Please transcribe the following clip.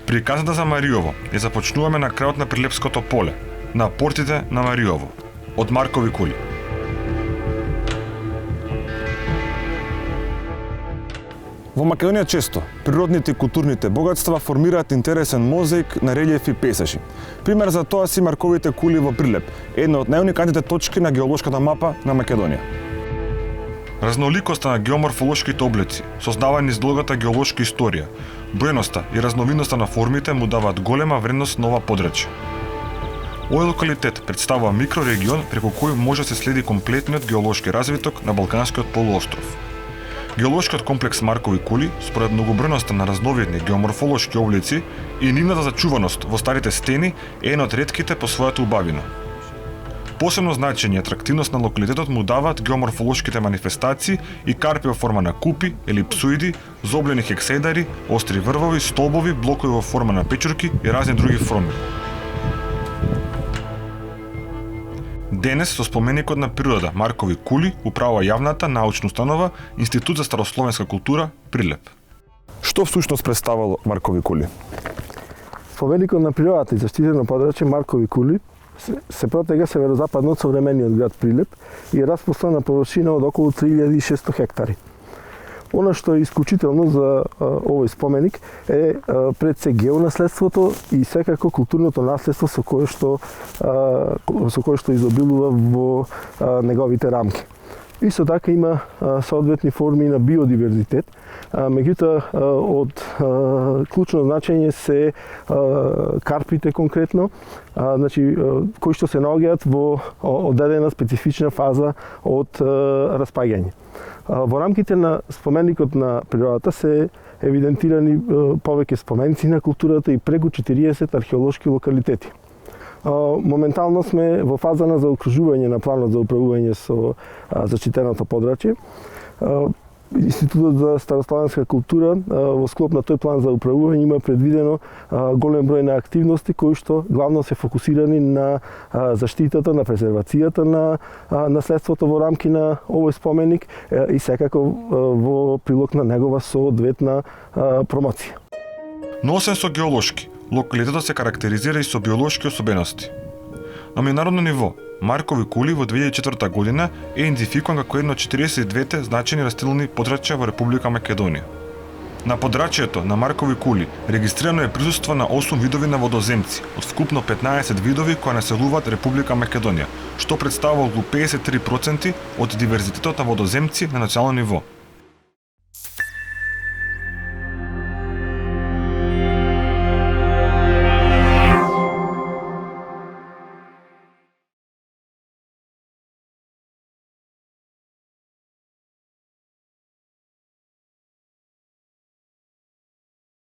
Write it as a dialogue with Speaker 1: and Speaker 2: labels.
Speaker 1: Приказната за Мариово ја започнуваме на крајот на Прилепското поле, на портите на Мариово, од Маркови кули.
Speaker 2: Во Македонија често природните и културните богатства формираат интересен мозаик на релјефи и пейзажи. Пример за тоа си Марковите кули во Прилеп, една од најуникатните точки на геолошката мапа на Македонија.
Speaker 1: Разноликоста на геоморфолошките облици, создавани из долгата геолошка историја, бројноста и разновидноста на формите му даваат голема вредност на ова подрачје. Овој локалитет представува микрорегион преку кој може да се следи комплетниот геолошки развиток на Балканскиот полуостров. Геолошкиот комплекс Маркови кули, според многобројноста на разновидни геоморфолошки облици и нивната зачуваност во старите стени, е една од ретките по својата убавина. Посебно значење и атрактивност на локалитетот му даваат геоморфолошките манифестации и карпи во форма на купи, елипсоиди, зоблени хексаедари, остри врвови, столбови, блокови во форма на печурки и разни други форми. Денес со споменикот на природа Маркови кули управува јавната научна установа Институт за старословенска култура Прилеп.
Speaker 2: Што всушност представало Маркови кули?
Speaker 3: Споменикот на природата и заштитено подрачје Маркови кули се протега северозападно од современиот град Прилеп и е распростран на површина од околу 3600 хектари. Она што е исклучително за овој споменик е пред се геонаследството и секако културното наследство со кое што изобилува во неговите рамки. Исто така има соодветни форми на биодиверзитет, меѓутоа од клучно значење се карпите конкретно, кои што се наоѓаат во одредена специфична фаза од распаѓање. Во рамките на споменикот на природата се евидентирани повеќе споменици на културата и преку 40 археолошки локалитети. Моментално сме во фаза на заокружување на планот за управување со зачитеното подрачје. Институтот за старословенска култура во склоп на тој план за управување има предвидено голем број на активности кои што главно се фокусирани на заштитата, на презервацијата на наследството во рамки на овој споменик и секако во прилог на негова соодветна промоција.
Speaker 1: Но освен со геолошки, локалитетот се карактеризира и со биолошки особености. На меѓународно ниво, Маркови кули во 2004 година е идентификуван како едно од 42 значајни растителни подрачја во Република Македонија. На подрачјето на Маркови кули регистрирано е присуство на 8 видови на водоземци, од вкупно 15 видови кои населуваат Република Македонија, што представува околу 53% од диверзитетот на водоземци на национално ниво.